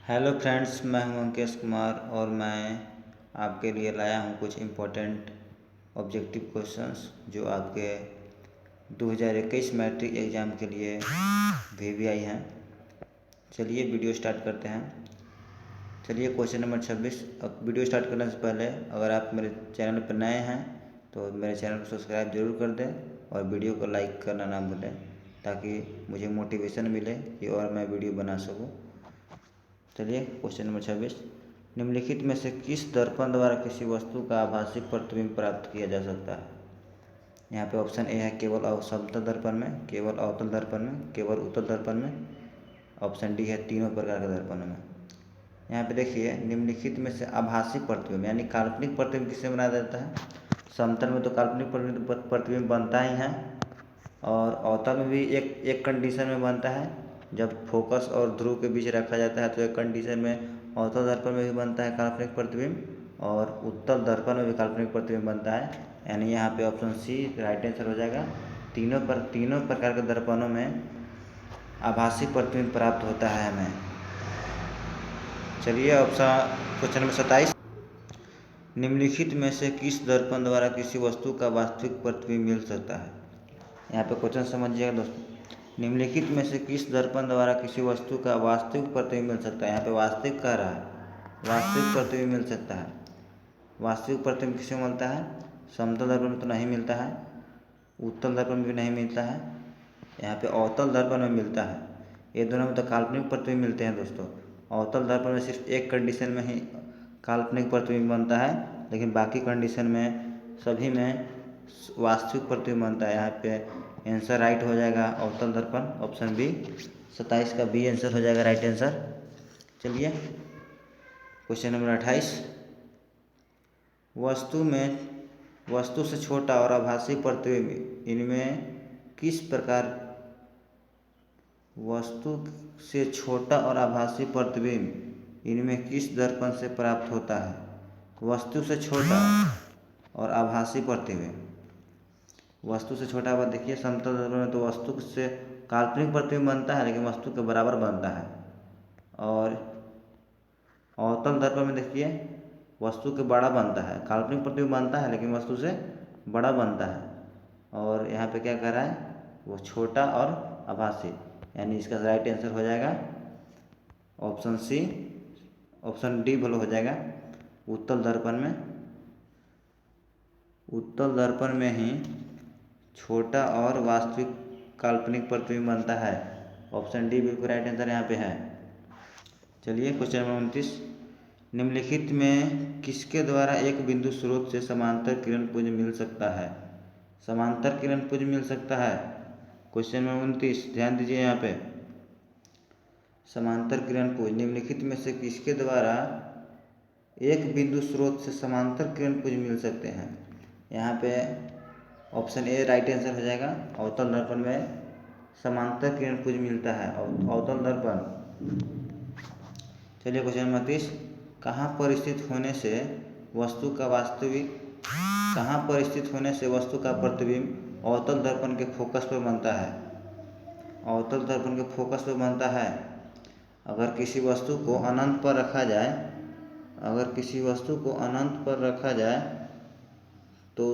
Hello friends, मैं हूं अंकेश कुमार और मैं आपके लिए लाया हूं कुछ इम्पोर्टेंट ऑब्जेक्टिव क्वेश्चंस जो आपके 2021 मैट्रिक एग्ज़ाम के लिए भेजी आई हैं। चलिए वीडियो स्टार्ट करते हैं। चलिए क्वेश्चन नंबर 26। अब वीडियो स्टार्ट करने से पहले अगर आप मेरे चैनल पर नए हैं तो मेरे चैनल को सब्सक्राइब जरूर कर दें और वीडियो को लाइक करना ना भूलें ताकि मुझे मोटिवेशन मिले कि और मैं वीडियो बना सकूं। चलिए क्वेश्चन नंबर 26। निम्नलिखित में से किस दर्पण द्वारा किसी वस्तु का आभासी प्रतिबिंब प्राप्त किया जा सकता है? यहाँ पे ऑप्शन ए है केवल समतल दर्पण में, केवल अवतल दर्पण में, केवल उत्तल दर्पण में। ऑप्शन डी है तीनों प्रकार के दर्पणों में। यहाँ पे देखिए निम्नलिखित में से आभासी प्रतिबिंब यानी काल्पनिक प्रतिबिंब किससे बनाया जाता है? समतल में तो काल्पनिक प्रतिबिंब बनता ही है और अवतल में भी एक कंडीशन में बनता है। जब फोकस और ध्रुव के बीच रखा जाता है तो एक कंडीशन में अवतल दर्पण में भी बनता है काल्पनिक प्रतिबिंब और उत्तल दर्पण में भी काल्पनिक प्रतिबिंब बनता है। यानी यहाँ पे ऑप्शन सी राइट आंसर हो जाएगा। तीनों प्रकार के दर्पणों में आभासी प्रतिबिंब प्राप्त होता है हमें। चलिए ऑप्शन क्वेश्चन नंबर 27। निम्नलिखित में से किस दर्पण द्वारा किसी वस्तु का वास्तविक प्रतिबिंब मिल सकता है? यहाँ पे क्वेश्चन समझिएगा दोस्तों। निम्नलिखित में से किस दर्पण द्वारा किसी वस्तु का वास्तविक प्रतिबिंब मिल सकता है? यहाँ पे वास्तविक कह रहा है, वास्तविक प्रतिबिंब मिल सकता है। वास्तविक प्रतिबिंब किससे मिलता है? समतल दर्पण में तो नहीं मिलता है, उत्तल दर्पण में भी नहीं मिलता है, यहाँ पे अवतल दर्पण में मिलता है। ये दोनों में तो काल्पनिक प्रतिबिंब मिलते हैं दोस्तों। अवतल दर्पण में सिर्फ एक कंडीशन में ही काल्पनिक प्रतिबिंब बनता है, लेकिन बाकी कंडीशन में सभी में वास्तविक प्रतिबिंब बनता है। यहाँ पे आंसर राइट हो जाएगा अवतल दर्पण, ऑप्शन बी। 27 का बी आंसर हो जाएगा राइट आंसर। चलिए क्वेश्चन नंबर 28। वस्तु से छोटा और आभासी प्रतिबिंब इनमें किस प्रकार वस्तु से छोटा और आभासी प्रतिबिंब इनमें किस दर्पण से प्राप्त होता है? वस्तु से छोटा और आभासी प्रतिबिंब। वस्तु से छोटा बात देखिए, समतल दर्पण में तो वस्तु से काल्पनिक प्रतिबिंब बनता है लेकिन वस्तु के बराबर बनता है। और अवतल दर्पण में देखिए वस्तु के बड़ा बनता है, काल्पनिक प्रतिबिंब बनता है लेकिन वस्तु से बड़ा बनता है। और यहाँ पे क्या कह रहा है? वो छोटा और आभासी, यानी इसका राइट आंसर हो जाएगा ऑप्शन सी। ऑप्शन डी भलो हो जाएगा। उत्तल दर्पण में ही छोटा और वास्तविक काल्पनिक प्रतिबिंब बनता है। ऑप्शन डी बिल्कुल राइट आंसर यहाँ पे है। चलिए क्वेश्चन नंबर 29। निम्नलिखित में किसके द्वारा एक बिंदु स्रोत से समांतर किरण पुंज मिल सकता है? समांतर किरण पुंज मिल सकता है। क्वेश्चन नंबर 29 ध्यान दीजिए यहाँ पे। समांतर किरण पुंज निम्नलिखित में से किसके द्वारा एक बिंदु स्रोत से समांतर किरण पुंज मिल सकते हैं? यहाँ पे ऑप्शन ए राइट आंसर हो जाएगा। अवतल दर्पण में समांतर किरण पुंज मिलता है, अवतल दर्पण। चलिए क्वेश्चन नंबर 30। कहाँ पर स्थित होने से वस्तु का प्रतिबिंब अवतल दर्पण के फोकस पर बनता है? अवतल दर्पण के फोकस पर बनता है। अगर किसी वस्तु को अनंत पर रखा जाए तो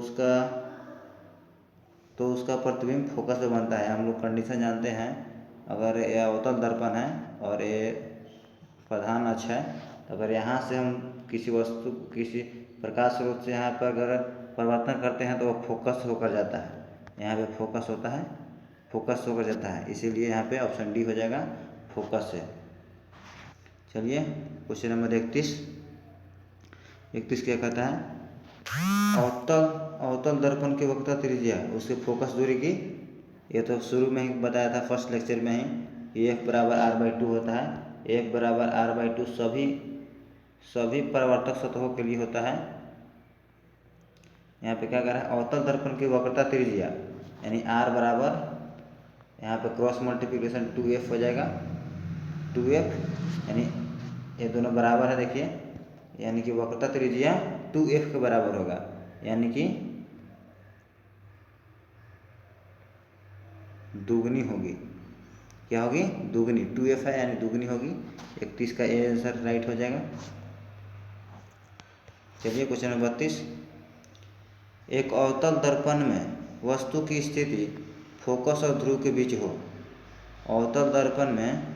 उसका प्रतिबिंब फोकस पे बनता है। हम लोग कंडीशन जानते हैं, अगर ये अवतल दर्पण है और ये प्रधान अक्ष है, तो अगर यहाँ से हम किसी प्रकाश स्रोत से यहाँ पर अगर परिवर्तन करते हैं तो वो फोकस होकर जाता है। यहाँ पे फोकस होकर जाता है, इसीलिए यहाँ पे ऑप्शन डी हो जाएगा फोकस से। चलिए क्वेश्चन नंबर 31 क्या कहता है? अवतल दर्पण की वक्रता त्रिज्या उसके फोकस दूरी की, ये तो शुरू में ही बताया था फर्स्ट लेक्चर में ही, F बराबर r/2 होता है। F बराबर r/2 सभी परावर्तक सतहों के लिए होता है। यहाँ पे क्या कर रहा है? अवतल दर्पण की वक्रता त्रिज्या यानी r बराबर, यहाँ पे क्रॉस मल्टीप्लिकेशन 2f हो जाएगा। 2f यानी ये दोनों बराबर है देखिए, यानी कि वक्रता त्रिज्या 2f के बराबर होगा, यानी कि दुगनी होगी। क्या होगी, दुगनी, 2f है यानी दुगनी होगी। 31 का ए आंसर राइट हो जाएगा। चलिए क्वेश्चन नंबर 32, एक अवतल दर्पण में वस्तु की स्थिति फोकस और ध्रुव के बीच हो। अवतल दर्पण में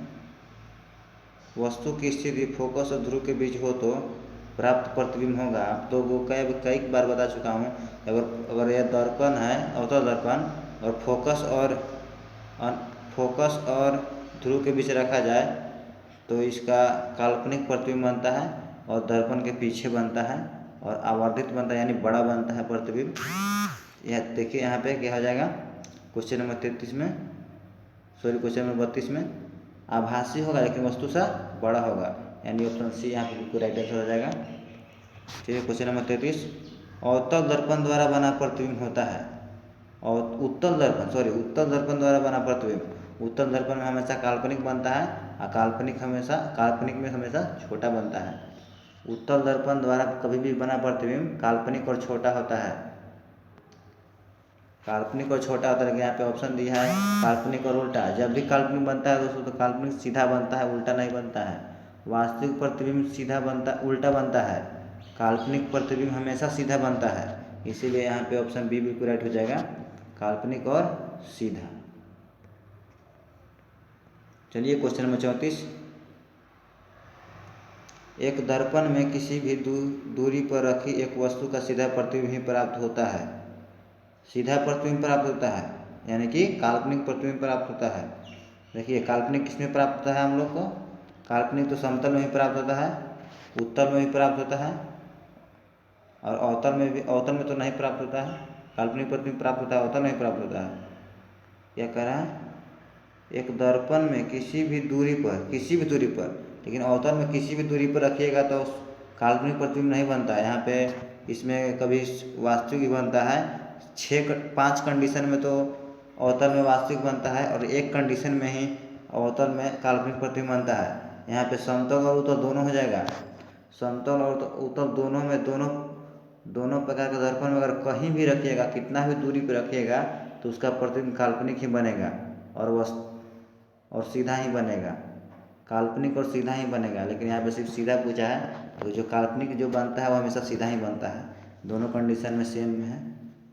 वस्तु की स्थिति फोकस और ध्रुव के बीच हो तो प्राप्त प्रतिबिंब होगा। आप तो वो कई बार बता चुका हूँ। अगर यह दर्पण है, अवतल दर्पण, और फोकस और ध्रुव के बीच रखा जाए तो इसका काल्पनिक प्रतिबिंब बनता है और दर्पण के पीछे बनता है और आवर्धित बनता है यानी बड़ा बनता है प्रतिबिंब। यह देखिए यहाँ पे क्या हो जाएगा क्वेश्चन नंबर 33 में, क्वेश्चन नंबर 32 में आभासी होगा लेकिन वस्तु से बड़ा होगा, यानी ऑप्शन सी यहाँ पे बिल्कुल राइट आंसर हो जाएगा। चलिए क्वेश्चन नंबर 33, अवतल दर्पण द्वारा बना प्रतिबिंब होता है और उत्तल दर्पण द्वारा बना प्रतिबिंब। उत्तल दर्पण में हमेशा काल्पनिक बनता है और काल्पनिक में हमेशा छोटा बनता है। उत्तल दर्पण द्वारा कभी भी बना प्रतिबिंब काल्पनिक और छोटा होता है। काल्पनिक और छोटा होता है, लेकिन यहाँ पे ऑप्शन दिया है काल्पनिक और उल्टा। जब भी काल्पनिक बनता है दोस्तों तो काल्पनिक सीधा बनता है, उल्टा नहीं बनता है। वास्तविक प्रतिबिंब उल्टा बनता है, काल्पनिक प्रतिबिंब हमेशा सीधा बनता है। इसीलिए यहाँ पे ऑप्शन बी बिल्कुल राइट हो जाएगा, काल्पनिक और सीधा। चलिए क्वेश्चन नंबर 34, एक दर्पण में किसी भी दूरी पर रखी एक वस्तु का सीधा प्रतिबिंब ही प्राप्त होता है। सीधा प्रतिबिंब प्राप्त होता है यानी कि काल्पनिक प्रतिबिंब प्राप्त होता है। देखिए काल्पनिक किसमें प्राप्त होता है हम लोग को, काल्पनिक तो समतल में ही प्राप्त होता है, उत्तल में भी प्राप्त होता है और अवतल में तो नहीं प्राप्त होता है। काल्पनिक प्रतिबिंब प्राप्त होता है, अवतल नहीं प्राप्त होता है। क्या कह रहा है, एक दर्पण में किसी भी दूरी पर, लेकिन अवतल में किसी भी दूरी पर रखिएगा तो काल्पनिक प्रतिबिंब नहीं बनता है। यहाँ पे इसमें कभी वास्तविक ही बनता है। 5 कंडीशन में तो अवतल में वास्तविक बनता है और 1 कंडीशन में ही अवतल में काल्पनिक प्रतिबिंब बनता है। यहाँ पे समतल और उत्तल दोनों हो जाएगा। समतल और उत्तल दोनों प्रकार के दर्पण में अगर कहीं भी रखिएगा, कितना भी दूरी पर रखिएगा तो उसका प्रतिबिंब काल्पनिक ही बनेगा और सीधा ही बनेगा, काल्पनिक और सीधा ही बनेगा। लेकिन यहाँ पे सिर्फ सीधा पूछा है, तो जो काल्पनिक जो बनता है वो हमेशा सीधा ही बनता है। दोनों कंडीशन में सेम है।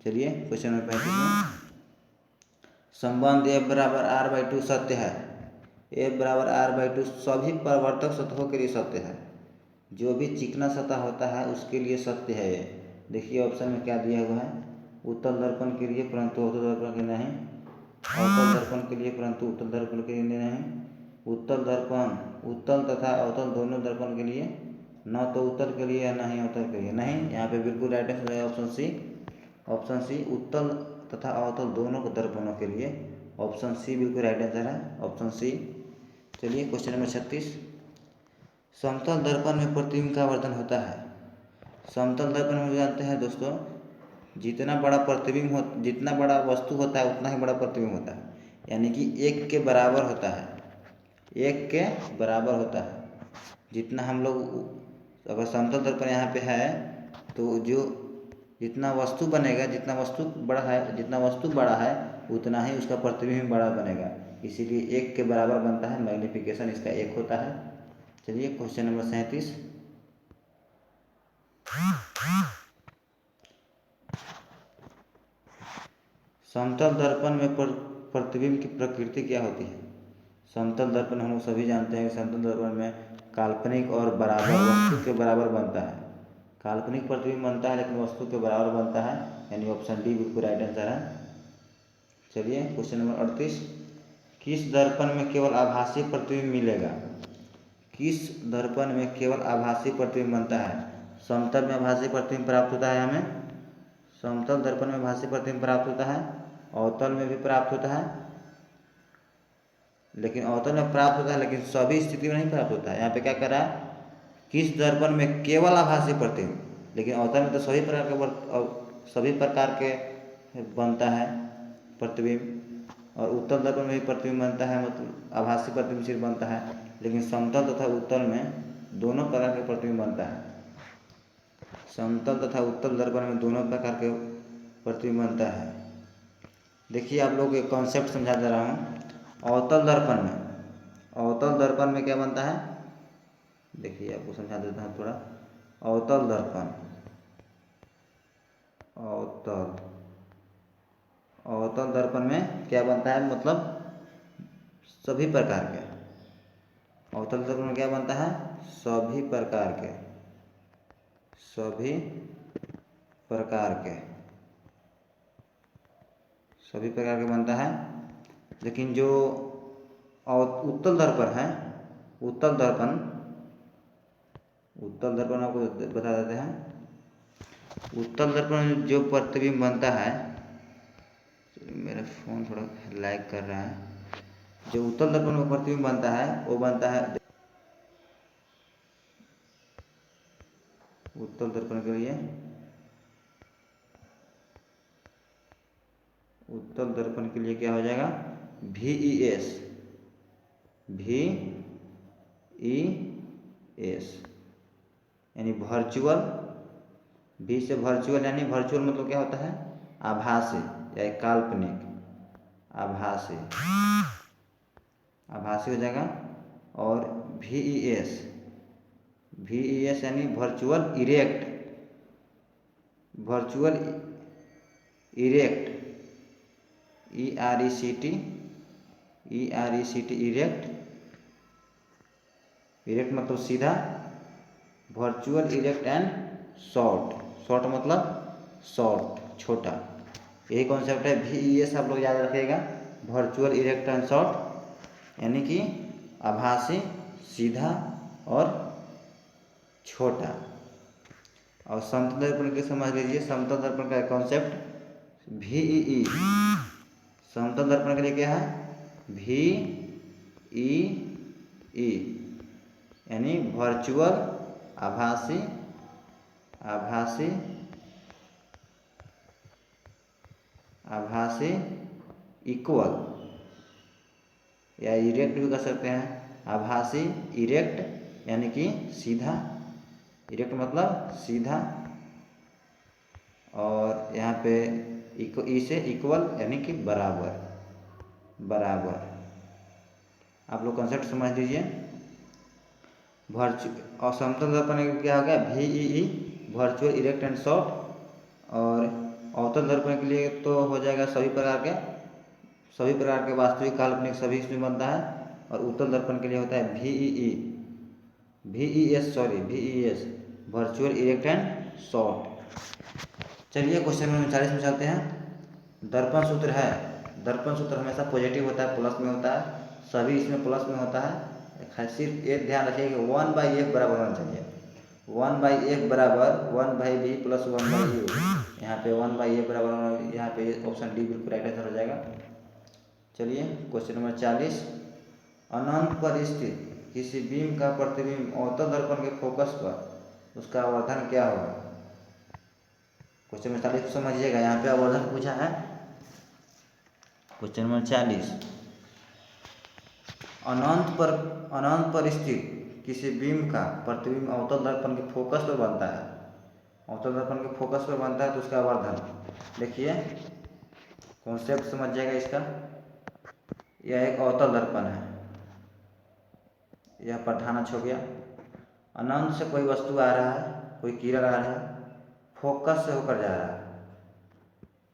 चलिए क्वेश्चन नंबर 35 में, संबंध f/r/2 सत्य है। f/r/2 सभी परावर्तक सतहों के लिए सत्य है। जो भी चिकना सतह होता है उसके लिए सत्य है ये। देखिए ऑप्शन में क्या दिया हुआ है, उत्तल दर्पण के लिए परंतु अवतल दर्पण के नहीं, अवतल दर्पण के लिए परंतु उत्तल दर्पण के लिए नहीं, उत्तल तथा अवतल दोनों दर्पण के लिए, न तो उत्तल के लिए न ही अवतल के लिए नहीं। यहाँ पे बिल्कुल राइट आंसर है ऑप्शन सी उत्तल तथा अवतल दोनों दर्पणों के लिए। ऑप्शन सी बिल्कुल राइट आंसर है, ऑप्शन सी। चलिए क्वेश्चन नंबर 36, समतल दर्पण में प्रतिबिंब का आवर्धन होता है। समतल दर्पण में जानते हैं दोस्तों, जितना बड़ा वस्तु होता है उतना ही बड़ा प्रतिबिंब होता है, यानी कि 1 के बराबर होता है, 1 के बराबर होता है। जितना हम लोग अगर समतल दर्पण यहाँ पे है तो जितना वस्तु बड़ा है उतना ही उसका प्रतिबिंब बड़ा बनेगा, इसीलिए 1 के बराबर बनता है। मैग्नीफिकेशन इसका 1 होता है। चलिए क्वेश्चन नंबर 37, समतल दर्पण में प्रतिबिंब की प्रकृति क्या होती है। समतल दर्पण हम लोग सभी जानते हैं कि समतल दर्पण में काल्पनिक और बराबर वस्तु के बराबर बनता है। काल्पनिक प्रतिबिंब बनता है लेकिन वस्तु के बराबर बनता है, यानी ऑप्शन डी बिल्कुल राइट आंसर है। चलिए क्वेश्चन नंबर 38, किस दर्पण में केवल आभासी प्रतिबिंब मिलेगा। किस दर्पण में केवल आभासी प्रतिबिंब बनता है। समतल में आभासी प्रतिबिंब प्राप्त होता है, हमें समतल दर्पण में आभासी प्रतिबिंब प्राप्त होता है, अवतल में भी प्राप्त होता है, लेकिन अवतल में प्राप्त होता है लेकिन सभी स्थिति में नहीं प्राप्त होता है। यहाँ पे क्या कर रहा है, किस दर्पण में केवल आभासी प्रतिबिंब, लेकिन अवतल में तो सभी प्रकार के बनता है प्रतिबिंब, और उत्तल दर्पण में भी प्रतिबिंब बनता है, मतलब आभासी प्रतिबिंब सिर्फ बनता है, लेकिन समतल तथा उत्तल में दोनों प्रकार के प्रतिबिंब बनता है। समतल तथा उत्तल दर्पण में दोनों प्रकार के प्रतिबिंब बनता है। देखिए आप लोग एक कॉन्सेप्ट समझा दे रहा हूँ। अवतल दर्पण में क्या बनता है, देखिए आपको समझा देता हूँ थोड़ा। अवतल दर्पण, अवतल दर्पण में क्या बनता है, मतलब सभी प्रकार के, अवतल दर्पण में क्या बनता है, सभी प्रकार के बनता है। लेकिन जो उत्तल दर्पण है, उत्तल दर्पण आपको बता देते हैं। उत्तल दर्पण में जो प्रतिबिंब बनता है, मेरा फ़ोन थोड़ा लैग कर रहा है, जो उत्तल दर्पण में प्रतिबिंब बनता है वो बनता है उत्तल दर्पण के लिए, उत्तल दर्पण के लिए क्या हो जाएगा, VES, यानी वर्चुअल। V से वर्चुअल, यानी वर्चुअल मतलब क्या होता है, आभासी या काल्पनिक, आभासी हो जाएगा। और VES यानी वर्चुअल इरेक्ट, ERECT, इरेक्ट मतलब सीधा, वर्चुअल इरेक्ट एंड शॉर्ट मतलब शॉर्ट, छोटा। यही कॉन्सेप्ट है। VES आप लोग याद रखिएगा, वर्चुअल इरेक्ट एंड शॉर्ट, यानी कि आभासी, सीधा और छोटा। और समतल दर्पण के समझ लीजिए, समतल दर्पण का कॉन्सेप्ट VEE, समतल दर्पण के लिए क्या है, VEE, यानी वर्चुअल, आभासी इक्वल, या इरेक्ट भी कर सकते हैं। आभासी इरेक्ट यानी कि सीधा, इरेक्ट मतलब सीधा, और यहाँ पे ई से इक्वल यानी कि बराबर। आप लोग कॉन्सेप्ट समझ लीजिए। और समतल दर्पण क्या हो गया, VEE, virtual erect and short. और अवतल दर्पण के लिए तो हो जाएगा सभी प्रकार के वास्तविक, काल्पनिक, सभी इसमें बनता है। और उत्तल दर्पण के लिए होता है VES, virtual erect and short. चलिए क्वेश्चन नंबर 39 में चलते हैं। दर्पण सूत्र है, दर्पण सूत्र हमेशा पॉजिटिव होता है, प्लस में होता है, सभी इसमें प्लस में होता है। सिर्फ एक ध्यान रखिए कि 1/f बराबर होना चाहिए, 1/f बराबर 1/b प्लस 1/u। यहाँ पे 1/f बराबर होना, यहाँ पे ऑप्शन डी बिल्कुल राइट आंसर हो जाएगा। चलिए क्वेश्चन नंबर 40, अनंत पर स्थित किसी बीम का प्रतिबिंब अवतल दर्पण के फोकस पर, उसका आवर्धन क्या होगा। क्वेश्चन नंबर 40 को समझिएगा, यहाँ पे आवर्धन पूछा है। क्वेश्चन नंबर 40, अनंत पर स्थित किसी बीम का प्रतिबिंब अवतल दर्पण के फोकस पर बनता है, अवतल दर्पण के फोकस पर बनता है, तो उसका आवर्धन देखिए, कॉन्सेप्ट समझिएगा इसका। यह एक अवतल दर्पण है, यह प्रधान अक्ष हो गया। अनंत से कोई वस्तु आ रहा है, कोई किरण आ रहा है, फोकस से होकर जा रहा है,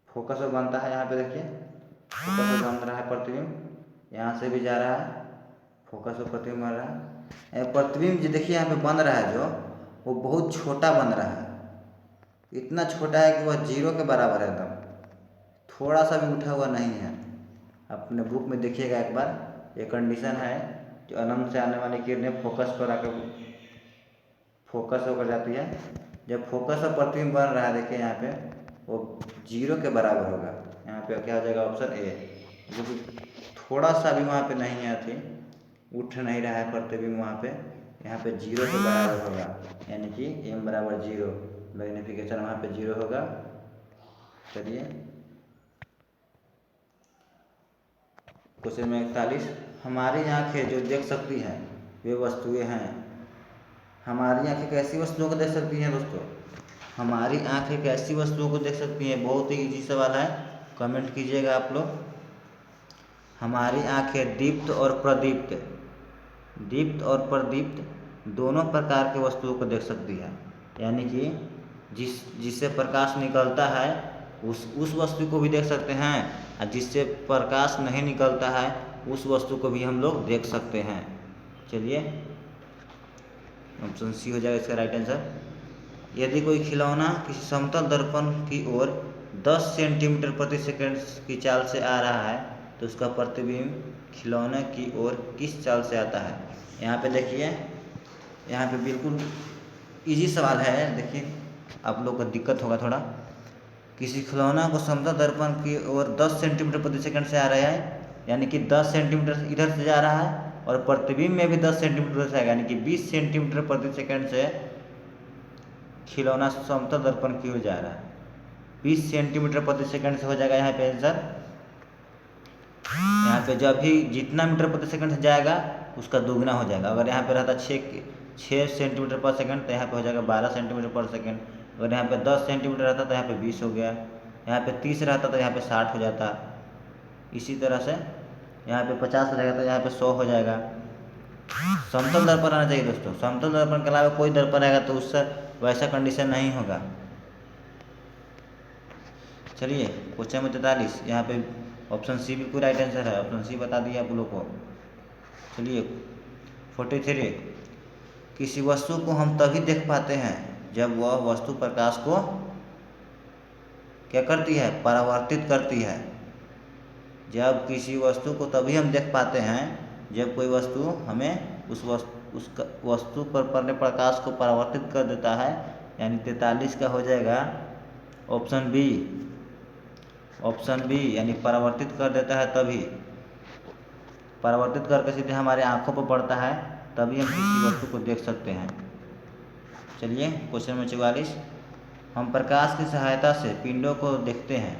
फोकस पर बनता है। यहाँ पे देखिए फोकस पर बन रहा है प्रतिबिंब, यहाँ से भी जा रहा है, फोकस पर प्रतिबिंब बन रहा है। प्रतिबिंब जो देखिए यहाँ पे बन रहा है, जो वो बहुत छोटा बन रहा है, इतना छोटा है कि वह 0 के बराबर है, एकदम थोड़ा सा भी उठा हुआ नहीं है। अपने बुक में देखिएगा एक बार, ये कंडीशन है जो अनंत से आने वाली किरणें फोकस पर आकर फोकस होकर जाती है। जब फोकस पर प्रतिबिंब बन रहा है, देखिए यहाँ पे वो 0 के बराबर होगा। यहाँ पे क्या हो जाएगा, ऑप्शन ए, जो कि थोड़ा सा भी वहाँ पे नहीं है, थी उठ नहीं रहा है प्रतिबिंब वहाँ पे, यहाँ पे 0 के बराबर होगा, यानी कि m बराबर 0, मैग्नीफिकेशन वहाँ पे 0 होगा। चलिए क्वेश्चन में 41, हमारी आँखें जो देख सकती हैं वे वस्तुएं हैं। हमारी आँखें कैसी वस्तुओं को देख सकती हैं दोस्तों, हमारी आँखें कैसी वस्तुओं को देख सकती हैं, बहुत ही इजी सवाल है, कमेंट कीजिएगा आप लोग। हमारी आंखें दीप्त और प्रदीप्त, दीप्त और प्रदीप्त दोनों प्रकार के वस्तुओं को देख सकती है। यानी कि जिससे प्रकाश निकलता है उस वस्तु को भी देख सकते हैं, और जिससे प्रकाश नहीं निकलता है उस वस्तु को भी हम लोग देख सकते हैं। चलिए ऑप्शन सी हो जाएगा इसका राइट आंसर। यदि कोई खिलौना किसी समतल दर्पण की ओर 10 सेंटीमीटर प्रति सेकंड की चाल से आ रहा है तो उसका प्रतिबिंब खिलौने की ओर किस चाल से आता है। यहाँ पे देखिए, यहाँ पे बिल्कुल इजी सवाल है। देखिए आप लोग को दिक्कत होगा थोड़ा। किसी खिलौना को समतल दर्पण की ओर 10 सेंटीमीटर प्रति सेकंड से आ रहा है, यानी कि 10 सेंटीमीटर इधर से जा रहा है, और प्रतिबिंब में भी 10 सेंटीमीटर से आएगा, यानी कि 20 सेंटीमीटर प्रति सेकंड से खिलौना समतल दर्पण की ओर जा रहा है। 20 सेंटीमीटर प्रति सेकंड से हो जाएगा यहाँ पे आंसर। यहाँ पे जब भी जितना मीटर प्रति सेकंड से जाएगा उसका दोगुना हो जाएगा। अगर यहाँ पे रहता 6 सेंटीमीटर पर सेकंड तो यहाँ पे हो जाएगा 12 सेंटीमीटर पर सेकंड। अगर यहाँ पे 10 सेंटीमीटर रहता तो यहाँ पे 20 हो गया। यहाँ पे 30 रहता तो यहाँ पे 60 हो जाता। इसी तरह से यहाँ पे 50 हो जाएगा तो यहाँ पे 100 हो जाएगा। समतल दर्पण आना चाहिए दोस्तों। समतल दर्पण के अलावा कोई दर्पण रहेगा तो उससे वैसा कंडीशन नहीं होगा। चलिए क्वेश्चन नंबर 43, यहाँ पे ऑप्शन सी बिल्कुल राइट आंसर है। ऑप्शन सी बता दिया आप लोग को। चलिए 43, किसी वस्तु को हम तभी देख पाते हैं जब वह वस्तु प्रकाश को क्या करती है, परावर्तित करती है। जब किसी वस्तु को तभी हम देख पाते हैं जब कोई वस्तु हमें उस वस्तु पर पड़ने प्रकाश को परावर्तित कर देता है। यानी 43 का हो जाएगा ऑप्शन बी। ऑप्शन बी यानी परावर्तित कर देता है, तभी परावर्तित करके सीधे हमारे आंखों पर पड़ता है, तभी हम किसी वस्तु को देख सकते हैं। चलिए क्वेश्चन नंबर 44, हम प्रकाश की सहायता से पिंडों को देखते हैं,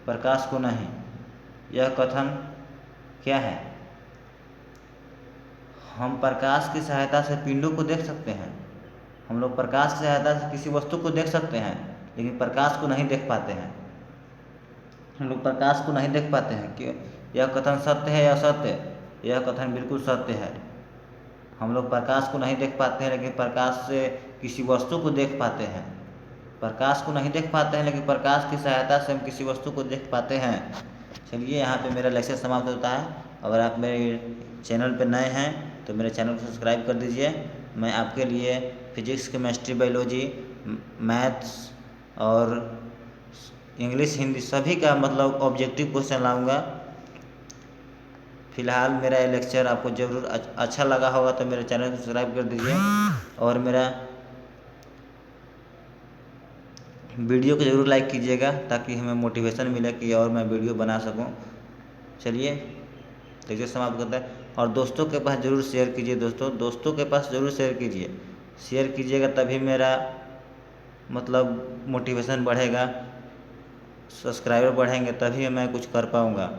प्रकाश को नहीं। यह कथन क्या है। हम प्रकाश की सहायता से पिंडों को देख सकते हैं। हम लोग प्रकाश की सहायता से किसी वस्तु को देख सकते हैं लेकिन प्रकाश को नहीं देख पाते हैं। हम लोग प्रकाश को नहीं देख पाते हैं। क्यों? यह कथन सत्य है या असत्य? यह कथन बिल्कुल सत्य है। हम लोग प्रकाश को नहीं देख पाते हैं लेकिन प्रकाश से किसी वस्तु को देख पाते हैं। प्रकाश को नहीं देख पाते हैं लेकिन प्रकाश की सहायता से हम किसी वस्तु को देख पाते हैं। चलिए यहाँ पे मेरा लेक्चर समाप्त होता है। अगर आप मेरे चैनल पर नए हैं तो मेरे चैनल को सब्सक्राइब कर दीजिए। मैं आपके लिए फिजिक्स, केमिस्ट्री, बायोलॉजी, मैथ्स और इंग्लिश, हिंदी सभी का मतलब ऑब्जेक्टिव क्वेश्चन लाऊंगा। फिलहाल मेरा ये लेक्चर आपको ज़रूर अच्छा लगा होगा तो मेरे चैनल को सब्सक्राइब कर दीजिए और मेरा वीडियो को ज़रूर लाइक कीजिएगा ताकि हमें मोटिवेशन मिले कि और मैं वीडियो बना सकूं। चलिए लेक्चर समाप्त करते हैं। और दोस्तों के पास ज़रूर शेयर कीजिए। दोस्तों के पास ज़रूर शेयर कीजिएगा तभी मेरा मतलब मोटिवेशन बढ़ेगा, सब्सक्राइबर बढ़ेंगे तभी मैं कुछ कर पाऊँगा।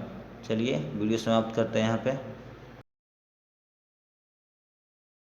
चलिए वीडियो समाप्त करते हैं यहाँ पे।